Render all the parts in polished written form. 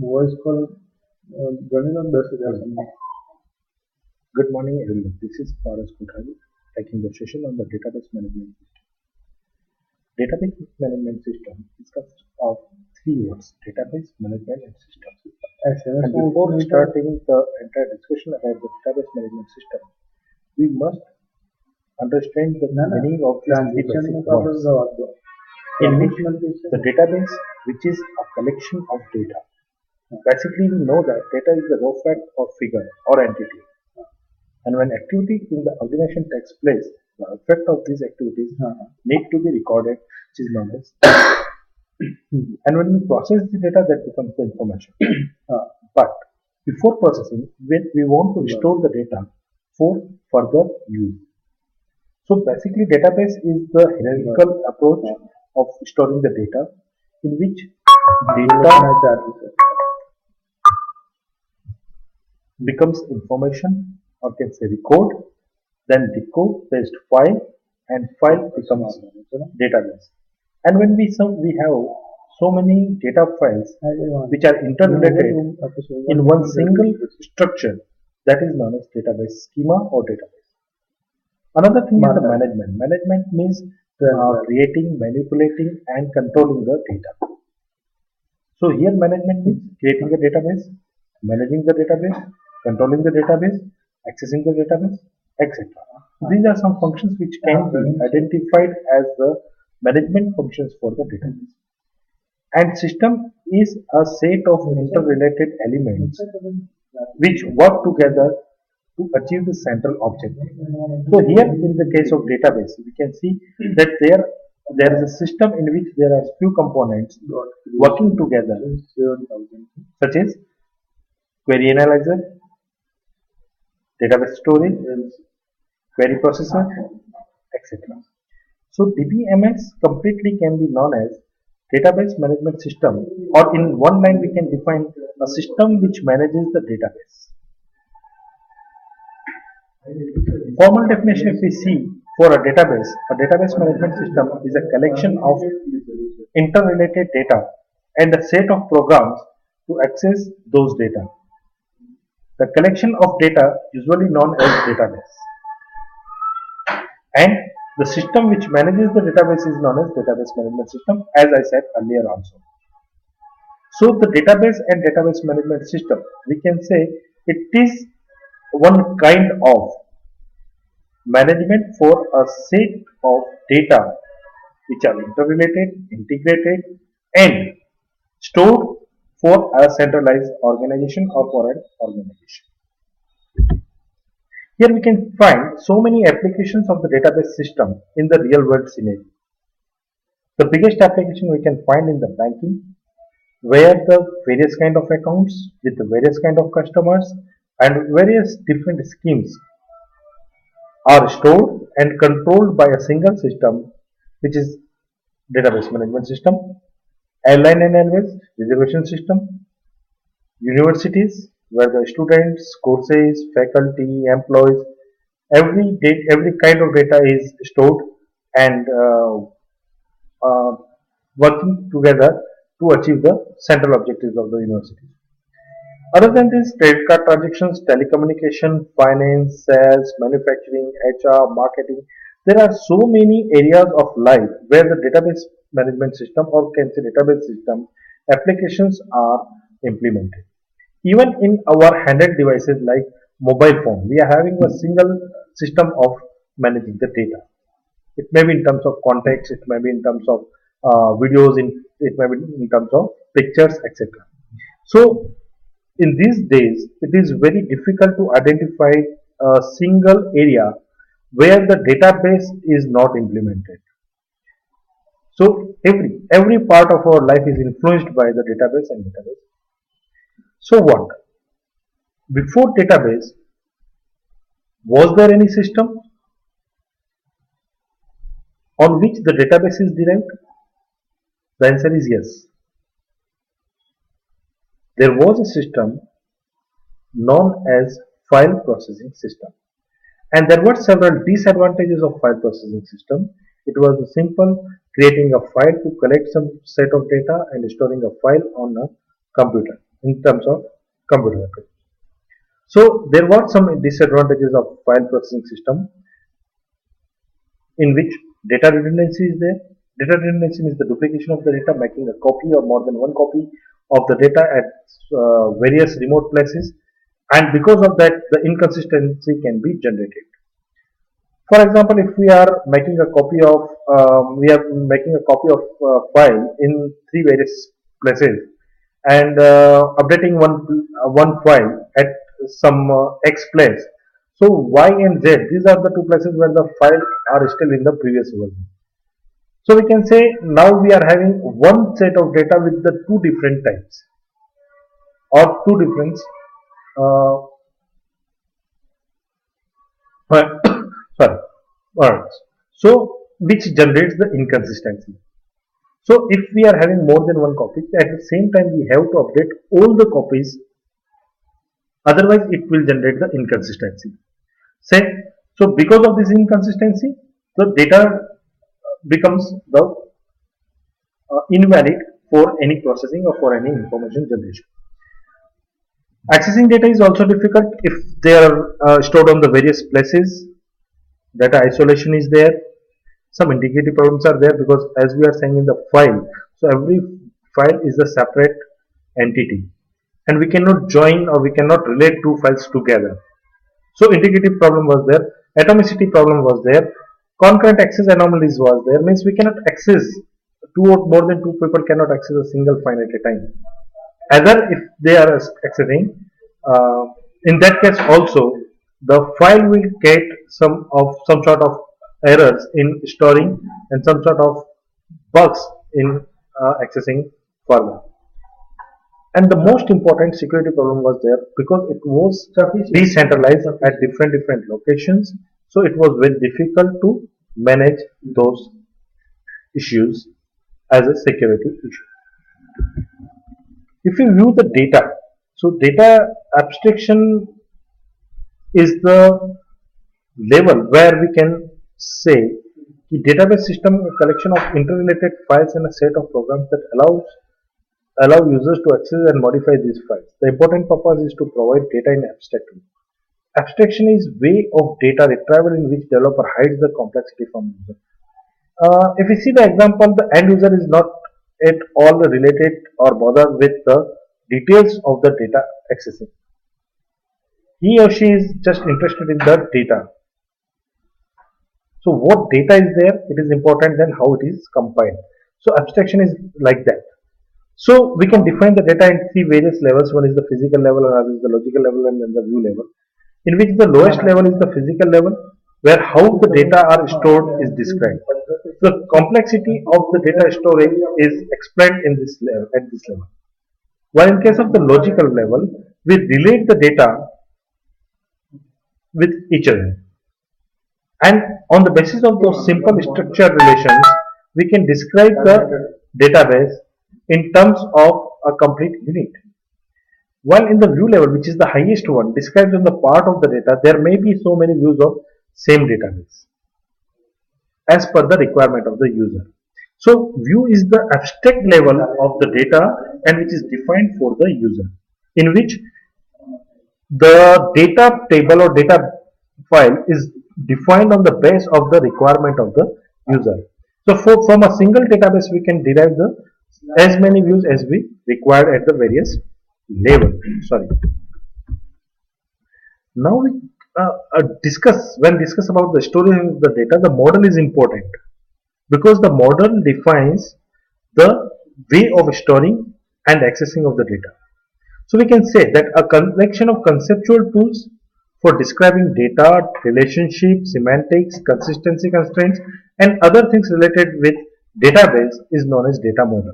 Voice call Ganesh 10,000 something. Good morning, everyone. This is Paras Kothari taking the session on the database management system. Database management system consists of three words: database, management, and system. And before starting the entire discussion about the database management system, we must understand the meaning of these three basic words. In which the database, which is a collection of data. Basically, we know that data is the raw fact or figure or entity. And when activity in the organization takes place, the effect of these activities need to be recorded, which is known as. And when we process the data, that becomes the information. But before processing, we want to store the data for further use. So basically, database is the hierarchical approach of storing the data, in which data becomes information, or can say record, then decode, paste file, and file becomes database. And when we have so many data files which are interrelated in one single structure, that is known as database schema or database. Another thing is the management. Management means creating, manipulating, and controlling the data. So here management means creating a database, managing the database, controlling the database, accessing the database, etc. These are some functions which can be identified as the management functions for the database. And system is a set of interrelated elements which work together to achieve the central objective. So here in the case of database, we can see that there is a system in which there are few components working together, such as query analyzer, database storage, query processor, etc. So DBMS completely can be known as database management system, or in one line we can define a system which manages the database. Formal definition, if we see for a database management system is a collection of interrelated data and a set of programs to access those data. The collection of data usually known as database, and the system which manages the database is known as database management system, as I said earlier also. So the database and database management system, we can say it is one kind of management for a set of data which are interrelated, integrated, and stored for a centralized organization or for an organization. Here we can find so many applications of the database system in the real world scenario. The biggest application we can find in the banking, where the various kind of accounts with the various kind of customers and various different schemes are stored and controlled by a single system, which is database management system. Airline and airways reservation system, universities where the students, courses, faculty, employees, every kind of data is stored and working together to achieve the central objectives of the university. Other than this, credit card transactions, telecommunication, finance, sales, manufacturing, HR, marketing, there are so many areas of life where the database management system, or can say database system, applications are implemented. Even in our handheld devices like mobile phone, we are having a single system of managing the data. It may be in terms of context, it may be in terms of videos, it may be in terms of pictures, etc. So in these days, it is very difficult to identify a single area where the database is not implemented. So every part of our life is influenced by the database and database. So what? Before database, was there any system on which the database is derived? The answer is yes. There was a system known as file processing system, and there were several disadvantages of file processing system. It was a simple creating a file to collect some set of data and storing a file on a computer. in terms of computer application. So there were some disadvantages of file processing system in which data redundancy is there. Data redundancy means the duplication of the data, making a copy or more than one copy of the data at various remote places, and because of that the inconsistency can be generated. For example, if we are making a copy of file in three various places and updating one file at some X place. So Y and Z, these are the two places where the file are still in the previous version. So we can say now we are having one set of data with the two different types or two different sorry words. So which generates the inconsistency. So if we are having more than one copy, at the same time we have to update all the copies, otherwise it will generate the inconsistency. So because of this inconsistency, the data becomes the invalid for any processing or for any information generation. Accessing data is also difficult if they are stored on the various places. Data isolation is there. Some integrity problems are there because as we are saying in the file, so every file is a separate entity and we cannot join or we cannot relate two files together. So integrity problem was there, atomicity problem was there, concurrent access anomalies was there, means we cannot access two or more than two people cannot access a single file at a time. Either if they are accessing, in that case also the file will get some sort of errors in storing and some sort of bugs in accessing further. And the most important security problem was there because it was decentralized at different locations, so it was very difficult to manage those issues as a security issue. If you view the data, so data abstraction is the level where we can say the database system is a collection of interrelated files and a set of programs that allow users to access and modify these files. The important purpose is to provide data in abstract way. Abstraction is way of data retrieval in which developer hides the complexity from user. If you see the example, the end user is not at all related or bothered with the details of the data accessing. He or she is just interested in the data. So what data is there, it is important than how it is compiled. So abstraction is like that. So we can define the data in three various levels. One is the physical level, another is the logical level, and then the view level. In which the lowest level is the physical level, where how the data are stored is described. The complexity of the data storage is explained in this level, at this level. While in case of the logical level, we relate the data with each other. And on the basis of those simple structured relations, we can describe the database in terms of a complete unit. While in the view level, which is the highest one, describes on the part of the data, there may be so many views of same database as per the requirement of the user. So view is the abstract level of the data and which is defined for the user, in which the data table or data file is defined on the base of the requirement of the user. So from a single database we can derive as many views as we require at the various level. Now we discuss about the storage of the data. The model is important because the model defines the way of storing and accessing of the data. So we can say that a collection of conceptual tools for describing data, relationships, semantics, consistency constraints, and other things related with database is known as data model.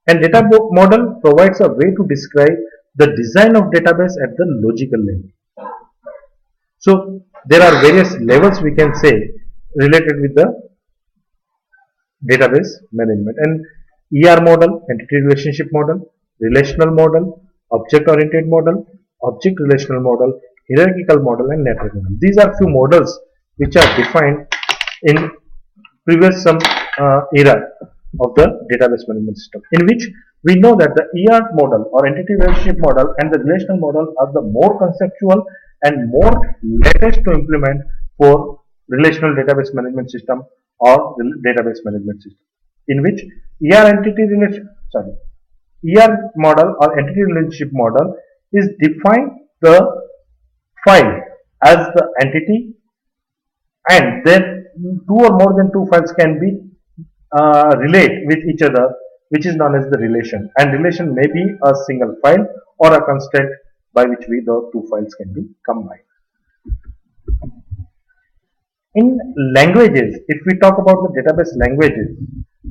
And data model provides a way to describe the design of database at the logical level. So there are various levels we can say related with the database management, and ER model, entity relationship model, relational model, object oriented model, object relational model, hierarchical model, and network model. These are few models which are defined in previous era of the database management system, in which we know that the ER model or entity relationship model and the relational model are the more conceptual and more latest to implement for relational database management system or database management system, in which ER model or entity relationship model is defined the file as the entity, and then two or more than two files can be relate with each other, which is known as the relation. And relation may be a single file or a constant by which the two files can be combined. In languages, if we talk about the database languages,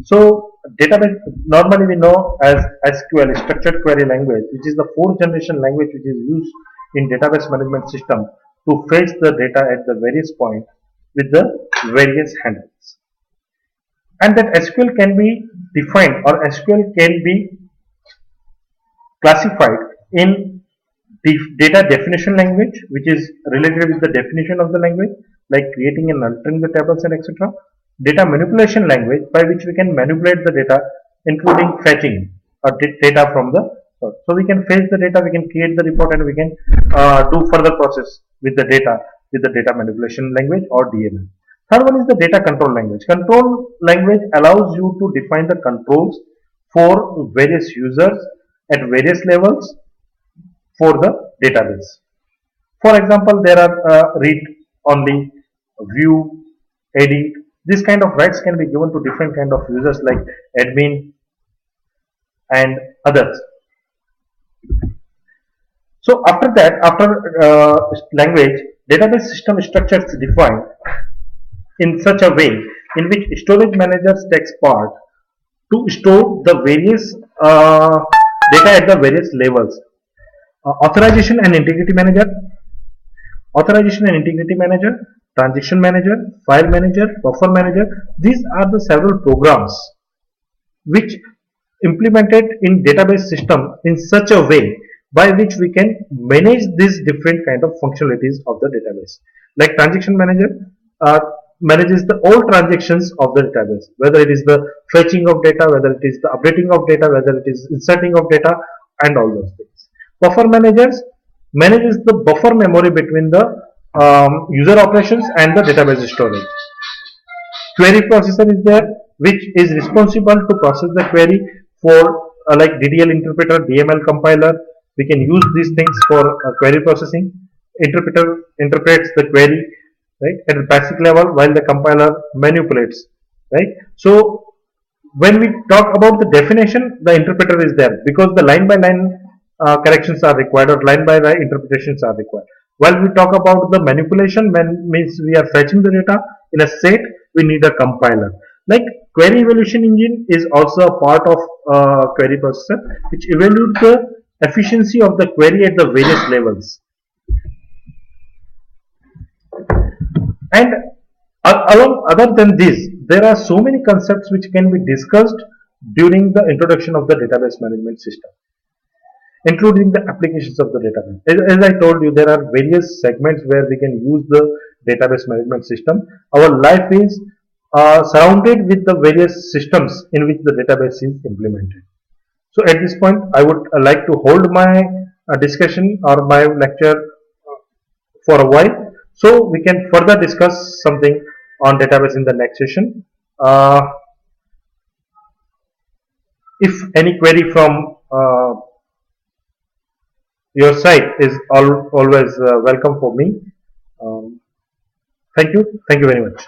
so database normally we know as SQL, structured query language, which is the fourth generation language which is used in database management system to fetch the data at the various points with the various handles. And that SQL can be defined or SQL can be classified in data definition language, which is related with the definition of the language, like creating and altering the tables and etc. Data manipulation language, by which we can manipulate the data, including fetching data from the source. So we can fetch the data, we can create the report, and we can do further process with the data manipulation language or DML. Third one is the data control language. Control language allows you to define the controls for various users at various levels for the database. For example, there are read only, view, edit. This kind of rights can be given to different kind of users like admin and others. So after that, after language, database system structure is defined in such a way in which storage managers takes part to store the various data at the various levels. Authorization and integrity manager, transaction manager, file manager, buffer manager. These are the several programs which implemented in database system in such a way by which we can manage these different kind of functionalities of the database. Like transaction manager manages the all transactions of the database, whether it is the fetching of data, whether it is the updating of data, whether it is inserting of data, and all those things. Buffer managers manages the buffer memory between the user operations and the database storage. Query processor is there, which is responsible to process the query for like DDL interpreter, DML compiler. We can use these things for query processing. Interpreter interprets the query, right, at the basic level, while the compiler manipulates, right. So when we talk about the definition, the interpreter is there because the line by line corrections are required or line by line interpretations are required. While we talk about the manipulation, means we are fetching the data in a set, we need a compiler. Like query evaluation engine is also a part of query processor, which evaluates the efficiency of the query at the various levels. And other than this, there are so many concepts which can be discussed during the introduction of the database management system, including the applications of the database. As I told you, there are various segments where we can use the database management system. Our life is surrounded with the various systems in which the database is implemented. So at this point, I would like to hold my discussion or my lecture for a while, so we can further discuss something on database in the next session. If any query from your side is always welcome for me. Thank you very much.